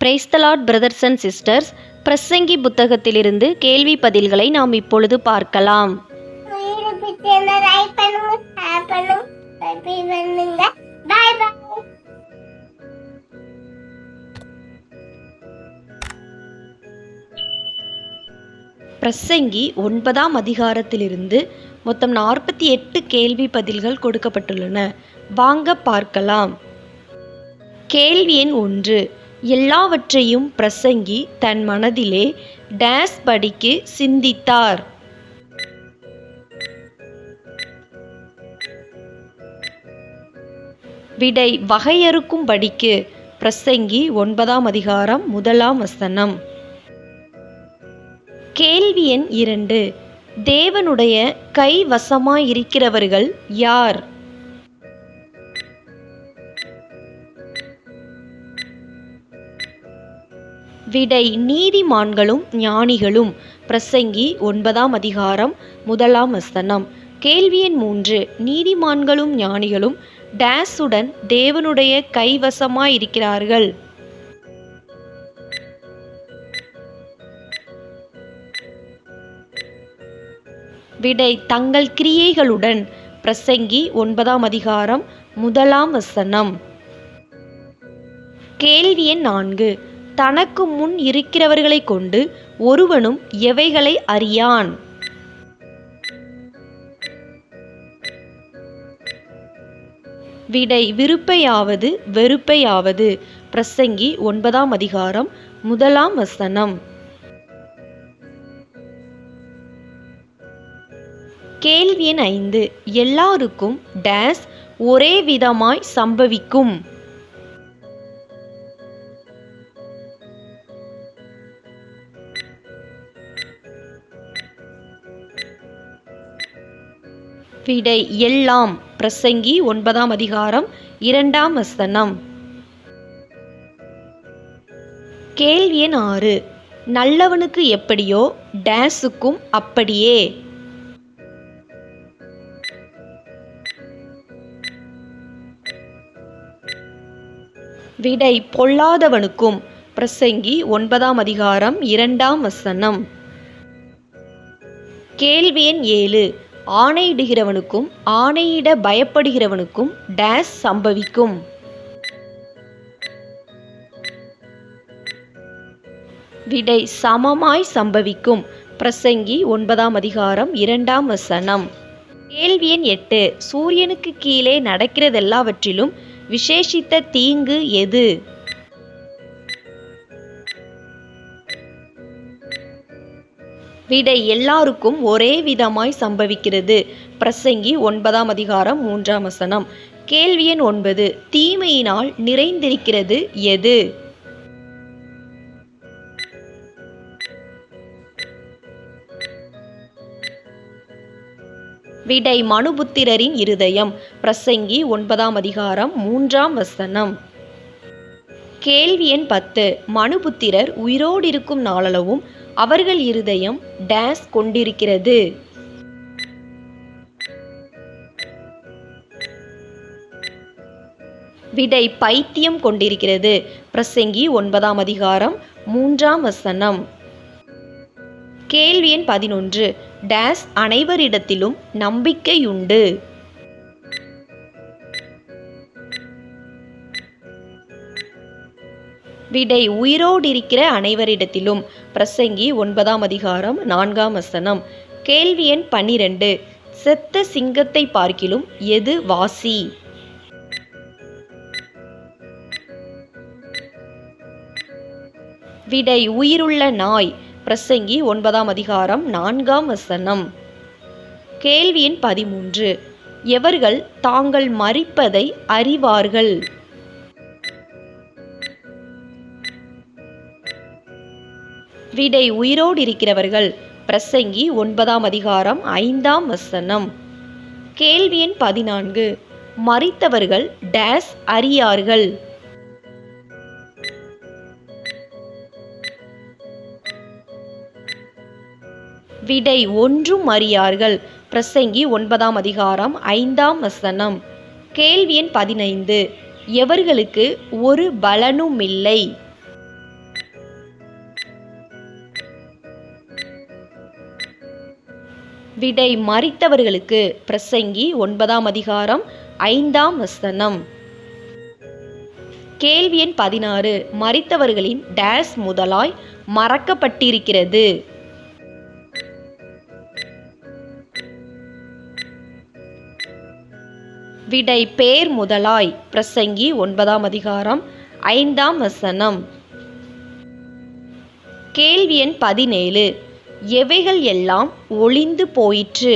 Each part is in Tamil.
Praise the Lord brothers and sisters. பிரசங்கி புத்தகத்திலிருந்து கேள்வி பதில்களை நாம் இப்பொழுது பார்க்கலாம். பிரசங்கி 9ஆம் அதிகாரத்திலிருந்து மொத்தம் 48 கேள்வி பதில்கள் கொடுக்கப்பட்டுள்ளன. வாங்க பார்க்கலாம். கேள்வி எண் 1. எல்லாவற்றையும் பிரசங்கி தன் மனதிலே டேஸ் படிக்கு சிந்தித்தார். விடை வகையறுக்கும் படிக்கு. பிரசங்கி 9ஆம் அதிகாரம் 1ஆம் வசனம். கேள்வி எண் 2. தேவனுடைய கைவசமாயிருக்கிறவர்கள் யார்? விடை நீதிமான்களும் ஞானிகளும். பிரசங்கி 9ஆம் அதிகாரம் 1ஆம் வசனம். கேள்வி எண் 3. நீதிமான்களும் ஞானிகளும் டேஸுடன் தேவனுடைய கைவசமாயிருக்கிறார்கள். விடை தங்கள் கிரியைகளுடன். பிரசங்கி 9ஆம் அதிகாரம் 1ஆம் வசனம். கேள்வி எண் 4. தனக்கு முன் இருக்கிறவர்களை கொண்டு ஒருவனும் எவைகளை அறியான்? விடை விருப்பையாவது வெறுப்பையாவது. பிரசங்கி 9ஆம் அதிகாரம் 1ஆம் வசனம். கேள்வி எண் 5. எல்லாருக்கும் டேஸ் ஒரே விதமாய் சம்பவிக்கும். விடை எல்லாம். பிரசங்கி 9ஆம் அதிகாரம் 2ஆம் வசனம். கேள்வி எண் 6. நல்லவனுக்கு எப்படியோ டேஸுக்கும் அப்படியே. விடை பொல்லாதவனுக்கும். பிரசங்கி 9ஆம் அதிகாரம் 2ஆம் வசனம். கேள்வி எண் 7. ஆணையிடுகிறவனுக்கும் ஆணையிட பயப்படுகிறவனுக்கும் டேஸ் சம்பவிக்கும். விடை சமமாய் சம்பவிக்கும். பிரசங்கி 9ஆம் அதிகாரம் 2ஆம் வசனம். கேள்வி எண் 8. சூரியனுக்கு கீழே நடக்கிறதெல்லாவற்றிலும் விசேஷித்த தீங்கு எது? விடை எல்லாருக்கும் ஒரே விதமாய் சம்பவிக்கிறது. பிரசங்கி 9ஆம் அதிகாரம் 3ஆம் வசனம். கேள்வி எண் 9. தீமையினால் நிறைந்திருக்கிறது எது? விடை மனுபுத்திரரின் இருதயம். பிரசங்கி 9ஆம் அதிகாரம் 3ஆம் வசனம். கேள்வி எண் 10. மனுபுத்திரர் உயிரோடிருக்கும் நாளளவும் அவர்கள் இருதயம் டேஸ் கொண்டிருக்கிறது. விடை பைத்தியம் கொண்டிருக்கிறது. பிரசங்கி 9ஆம் அதிகாரம் 3ஆம் வசனம். கேள்வி எண் 11. டேஸ் அனைவரிடத்திலும் நம்பிக்கையுண்டு. விடை உயிரோடிருக்கிற அனைவரிடத்திலும். பிரசங்கி 9ஆம் அதிகாரம் 4ஆம் வசனம். கேள்வி எண் 12. செத்த சிங்கத்தை பார்க்கிலும் எது வாசி? விடை உயிருள்ள நாய். பிரசங்கி 9ஆம் அதிகாரம் 4ஆம் வசனம். கேள்வி எண் 13. எவர்கள் தாங்கள் மரிப்பதை அறிவார்கள்? விடை உயிரோடு இருக்கிறவர்கள். பிரசங்கி 9ஆம் அதிகாரம் 5ஆம் வசனம். கேள்வி எண் 14. மரித்தவர்கள் டேஸ் அறியார்கள்? விடை ஒன்றும் அறியார்கள். பிரசங்கி 9ஆம் அதிகாரம் 5ஆம் வசனம். கேள்வி எண் 15. எவர்களுக்கு ஒரு பலனுமில்லை. விடை மரித்தவர்களுக்கு. பிரசங்கி 9ஆம் அதிகாரம் 5ஆம் வசனம். கேள்வி எண் 16. மரித்தவர்களின் டேஸ் முதலாய் மறக்கப்பட்டிருக்கிறது. விடை பேர் முதலாய். பிரசங்கி 9ஆம் அதிகாரம் 5ஆம் வசனம். கேள்வி எண் 17. எவைகள் எல்லாம் ஒளிந்து போயிற்று.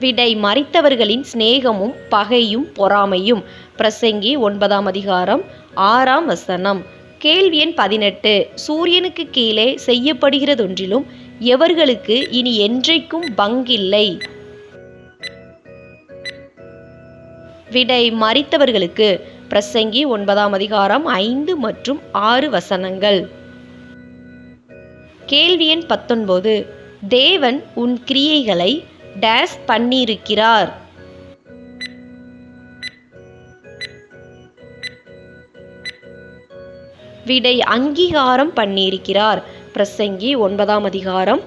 விடை மரித்தவர்களின் சிநேகமும் பகையும் பொறாமையும். பிரசங்கி 9ஆம் அதிகாரம் 6ஆம் வசனம். கேள்வி எண் 18. சூரியனுக்கு கீழே செய்யப்படுகிறதொன்றிலும் எவர்களுக்கு இனி என்றைக்கும் பங்கில்லை. விடை மரித்தவர்களுக்கு. பிரசங்கி 9ஆம் அதிகாரம் 5 மற்றும் 6 வசனங்கள். கேள்வி எண் 19. தேவன் உன் கிரியைகளை டேஸ் பண்ணியிருக்கிறார். விடை அங்கீகாரம் பண்ணியிருக்கிறார். பிரசங்கி 9ஆம் அதிகாரம்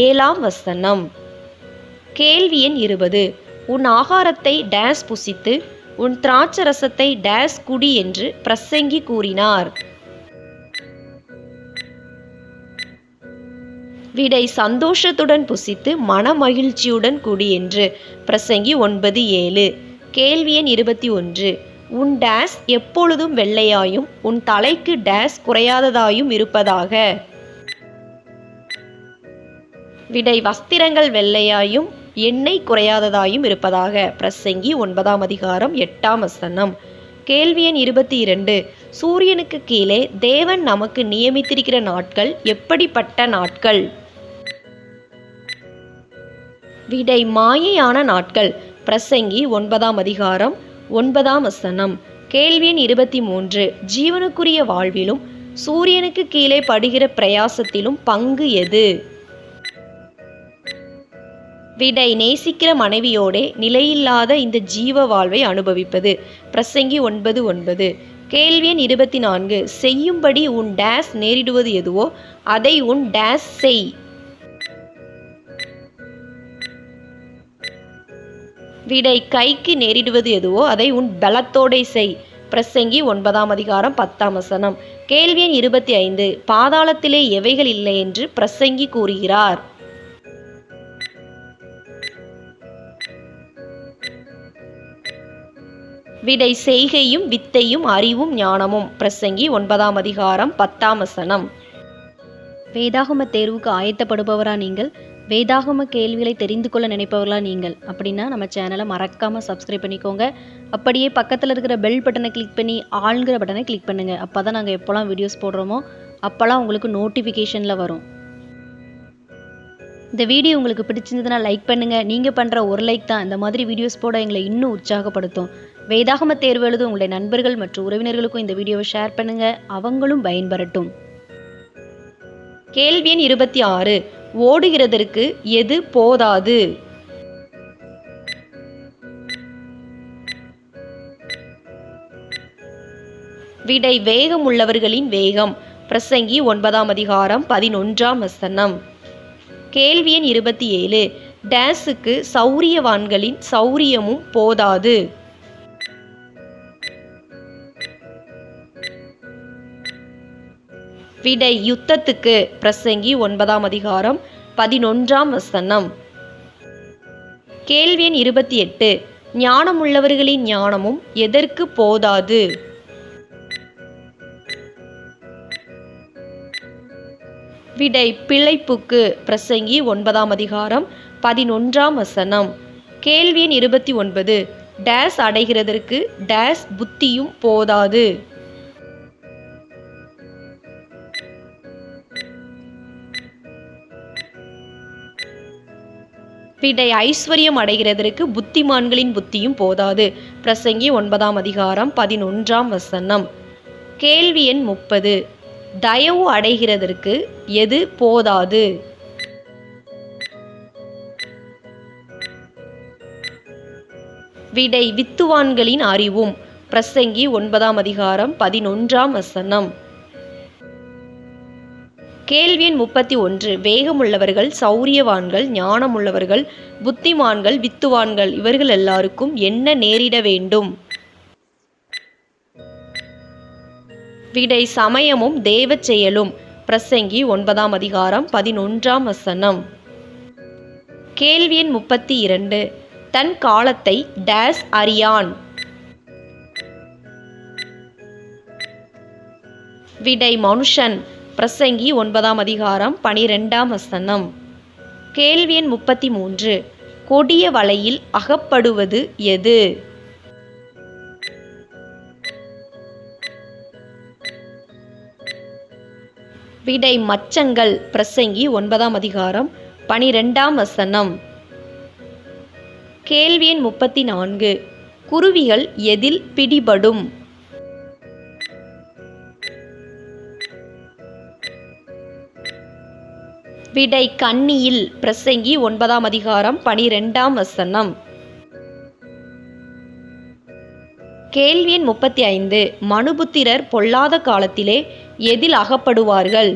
7ஆம் வசனம். கேள்வி எண் 20. உன் ஆகாரத்தை டேஸ் புசித்து உன் திராட்சரசத்தை டேஸ் குடி என்று பிரசங்கி கூறினார். விடை சந்தோஷத்துடன் புசித்து மன மகிழ்ச்சியுடன் குடி என்று. பிரசங்கி 9:7. கேள்வி எண் 21. உன் டேஸ் எப்பொழுதும் வெள்ளையாயும் உன் தலைக்கு டேஸ் குறையாததாயும் இருப்பதாக. விடை வஸ்திரங்கள் வெள்ளையாயும் எண்ணெய் குறையாததாயும் இருப்பதாக. பிரசங்கி 9ஆம் அதிகாரம் 8ஆம் வசனம். கேள்வி எண் 22. சூரியனுக்கு கீழே தேவன் நமக்கு நியமித்திருக்கிற நாட்கள் எப்படிப்பட்ட நாட்கள். விடை மாயையான நாட்கள். பிரசங்கி 9ஆம் அதிகாரம் 9ஆம் வசனம். கேள்வி எண் 23. ஜீவனுக்குரிய வாழ்விலும் சூரியனுக்கு கீழே படுகிற பிரயாசத்திலும் பங்கு எது. விடை நேசிக்கிற மனைவியோடே நிலையில்லாத இந்த ஜீவ வாழ்வை அனுபவிப்பது. பிரசங்கி 9:9. கேள்வி எண் 24. செய்யும்படி உன் டேஸ் நேரிடுவது எதுவோ அதை உன் டேஸ் செய். விடை கைக்கு நேரிடுவது எதுவோ அதை உன் பலத்தோடே செய். பிரசங்கி 9ஆம் அதிகாரம் 10ஆம் வசனம். கேள்வி எண் 25. பாதாளத்திலே எவைகள் இல்லை என்று பிரசங்கி கூறுகிறார். விடை செய்கையும் வித்தையும் அறிவும் ஞானமும். பிரசங்கி 9ஆம் அதிகாரம் 10ஆம் வசனம். வேதாகம தேர்வுக்கு ஆயத்தப்படுபவரா நீங்கள்? வேதாகம கேள்விகளை தெரிந்து கொள்ள நினைப்பவர்களா நீங்கள்? அப்படின்னா நம்ம சேனலை மறக்காமல் சப்ஸ்கிரைப் பண்ணிக்கோங்க. அப்படியே பக்கத்தில் இருக்கிற பெல் பட்டனை கிளிக் பண்ணி ஆளுங்கிற பட்டனை கிளிக் பண்ணுங்கள். அப்போ தான் நாங்கள் எப்போல்லாம் வீடியோஸ் போடுறோமோ அப்போல்லாம் உங்களுக்கு நோட்டிஃபிகேஷனில் வரும். இந்த வீடியோ உங்களுக்கு பிடிச்சிருந்ததுன்னா லைக் பண்ணுங்கள். நீங்கள் பண்ணுற ஒரு லைக் தான் இந்த மாதிரி வீடியோஸ் போட எங்களை இன்னும் உற்சாகப்படுத்தும். வேதாகம தேர்வு எழுத உங்களுடைய நண்பர்கள் மற்றும் உறவினர்களுக்கும் இந்த வீடியோவை ஷேர் பண்ணுங்கள். அவங்களும் பயன்பெறட்டும். கேள்வி எண் 26. ஓடுகிறதற்கு எது போதாது. விடை வேகம் உள்ளவர்களின் வேகம். பிரசங்கி 9ஆம் அதிகாரம் 11ஆம் வசனம். கேள்வி எண் 27. டேஸுக்கு சௌரியவான்களின் சௌரியமும் போதாது. விடை யுத்தத்துக்கு. பிரசங்கி 9ஆம் அதிகாரம் 11ஆம் வசனம். கேள்வி எண் 28. ஞானமுள்ளவர்களின் ஞானமும் எதற்கு போதாது. விடை பிழைப்புக்கு. பிரசங்கி 9ஆம் அதிகாரம் 11ஆம் வசனம். கேள்வி எண் 29. டேஸ் அடைகிறதற்கு டேஸ் புத்தியும் போதாது. விடை ஐஸ்வர்யம் அடைகிறதற்கு புத்திமான்களின் புத்தியும் போதாது. பிரசங்கி 9ஆம் அதிகாரம் 11ஆம் வசனம். கேள்வி எண் 30. தயவு அடைகிறதற்கு எது போதாது. விடை வித்துவான்களின் அறிவும். பிரசங்கி 9ஆம் அதிகாரம் 11ஆம் வசனம். கேள்வி எண் 31. வேகமுள்ளவர்கள், சௌரியவான்கள், ஞானமுள்ளவர்கள், புத்திமான்கள், வித்துவான்கள் இவர்கள் எல்லாருக்கும் என்ன நேரிட வேண்டும்? விடை சமயமும் தேவச் செயலும். பிரசங்கி 9ஆம் அதிகாரம் 11ஆம் வசனம். கேள்வி எண் 32. தன் காலத்தை டேஸ் அறியான். விடை மனுஷன். பிரசங்கி 9ஆம் அதிகாரம் 12ஆம் வசனம். கேள்வி எண் 33. கொடிய வலையில் அகப்படுவது எது? விடை மச்சங்கள். பிரசங்கி 9ஆம் அதிகாரம் 12ஆம் வசனம். கேள்வி எண் 34. குருவிகள் எதில் பிடிபடும்? விடை கண்ணியில். பிரசங்கி 9ஆம் அதிகாரம் 12ஆம் வசனம். கேள்வி எண் 35. மனுபுத்திரர் பொல்லாத காலத்திலே எதில் அகப்படுவார்கள்?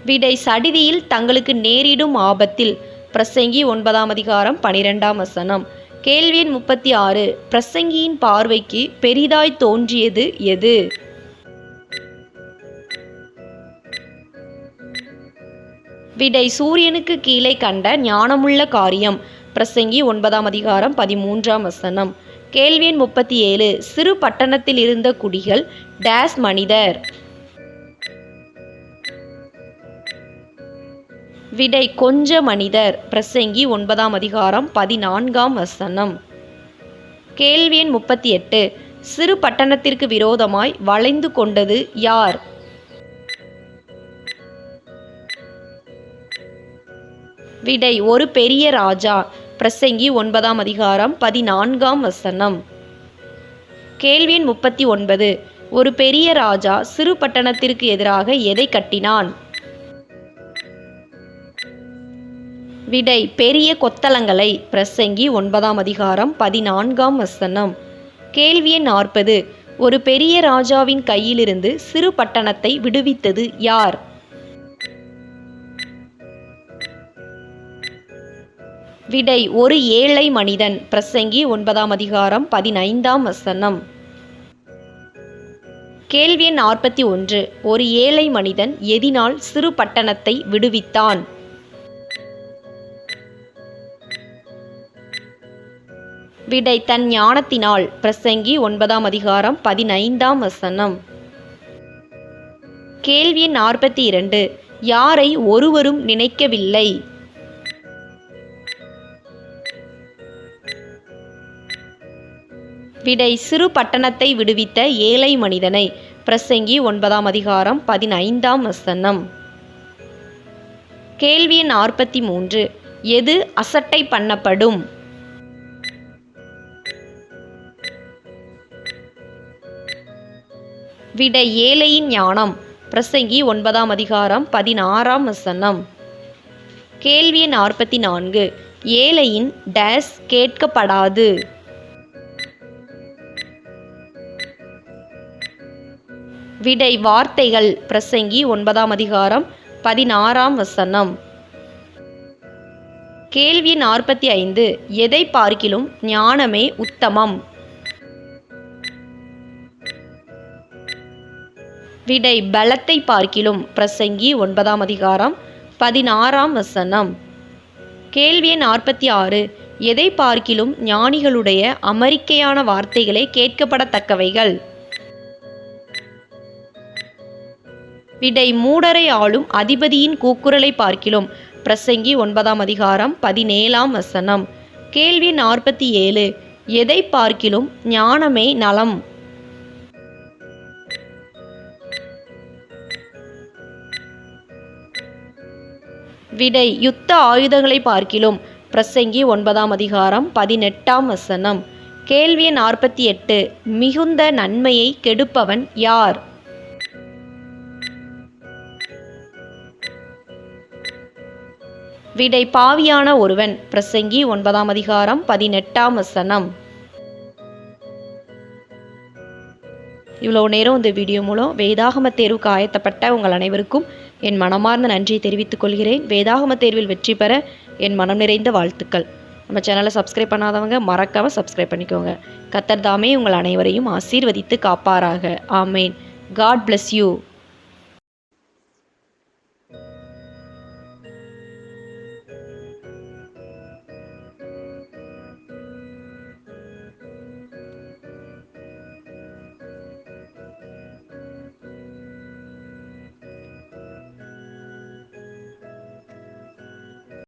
விடை சடிதியில் தங்களுக்கு நேரிடும் ஆபத்தில். பிரசங்கி 9ஆம் அதிகாரம் 12ஆம் வசனம். கேள்வி எண் 36. பிரசங்கியின் பார்வைக்கு பெரிதாய் தோன்றியது எது? விடை சூரியனுக்கு கீழே கண்ட ஞானமுள்ள காரியம். பிரசங்கி 9ஆம் அதிகாரம் 13ஆம் வசனம். கேள்வி எண் 37. சிறு பட்டணத்தில் இருந்த குடிகள் டேஸ் மனிதர்? விடை கொஞ்ச மனிதர். பிரசங்கி 9ஆம் அதிகாரம் 14ஆம் வசனம். கேள்வி எண் 38. சிறு பட்டணத்திற்கு விரோதமாய் வளைந்து கொண்டது யார்? விடை ஒரு பெரிய ராஜா. பிரசங்கி 9ஆம் அதிகாரம் 14ஆம் வசனம். கேள்வி எண் 39. ஒரு பெரிய ராஜா சிறு பட்டணத்திற்கு எதிராக எதை கட்டினான்? விடை பெரிய கொத்தளங்களை. பிரசங்கி 9ஆம் அதிகாரம் 14ஆம் வசனம். கேள்வி எண் 40. ஒரு பெரிய ராஜாவின் கையிலிருந்து சிறு பட்டணத்தை விடுவித்தது யார்? விடை ஒரு ஏழை மனிதன். பிரசங்கி 9ஆம் அதிகாரம் 15ஆம் வசனம். கேள்வி எண் 41. ஒரு ஏழை மனிதன் எதினால் சிறு பட்டணத்தை விடுவித்தான்? விடை தன் ஞானத்தினால். பிரசங்கி 9ஆம் அதிகாரம் 15ஆம் வசனம். கேள்வி எண் 42. யாரை ஒருவரும் நினைக்கவில்லை? விடை சிறு பட்டணத்தை விடுவித்த ஏழை மனிதனை. பிரசங்கி 9ஆம் அதிகாரம் 15ஆம் வசனம். கேள்வி எண் 43. எது அசட்டை பண்ணப்படும்? விடை ஏழையின் ஞானம். பிரசங்கி 9ஆம் அதிகாரம் 16ஆம் வசனம். கேள்வி எண் 44. ஏழையின் டேஸ் கேட்கப்படாது? விடை வார்த்தைகள். பிரசங்கி 9ஆம் அதிகாரம் 16ஆம் வசனம். கேள்வி 45. எதை பார்க்கிலும் ஞானமே உத்தமம்? விடை பலத்தை பார்க்கிலும். பிரசங்கி 9ஆம் அதிகாரம் 16ஆம் வசனம். கேள்வி 46. எதை பார்க்கிலும் ஞானிகளுடைய அமெரிக்கையான வார்த்தைகளே கேட்கப்படத்தக்கவைகள்? விடை மூடரை ஆளும் அதிபதியின் கூக்குரலை பார்க்கிலும். பிரசங்கி 9ஆம் அதிகாரம் 17ஆம் வசனம். கேள்வி 47. எதை பார்க்கிலும் ஞானமே நலம்? விடை யுத்த ஆயுதங்களை பார்க்கிலும். பிரசங்கி 9ஆம் அதிகாரம் 18ஆம் வசனம். கேள்வி 48. மிகுந்த நன்மையை கெடுப்பவன் யார்? விடை பாவியான ஒருவன். பிரசங்கி 9ஆம் அதிகாரம் 18ஆம் வசனம். இவ்வளோ நேரம் இந்த வீடியோ மூலம் வேதாகம தேர்வுக்கு ஆயத்தப்பட்ட உங்கள் அனைவருக்கும் என் மனமார்ந்த நன்றியை தெரிவித்துக் கொள்கிறேன். வேதாகம தேர்வில் வெற்றி பெற என் மனம் நிறைந்த வாழ்த்துக்கள். நம்ம சேனலை சப்ஸ்கிரைப் பண்ணாதவங்க மறக்காமல் சப்ஸ்கிரைப் பண்ணிக்கோங்க. கர்த்தர் தாமே உங்கள் அனைவரையும் ஆசீர்வதித்து காப்பாராக. ஆமேன். God bless you.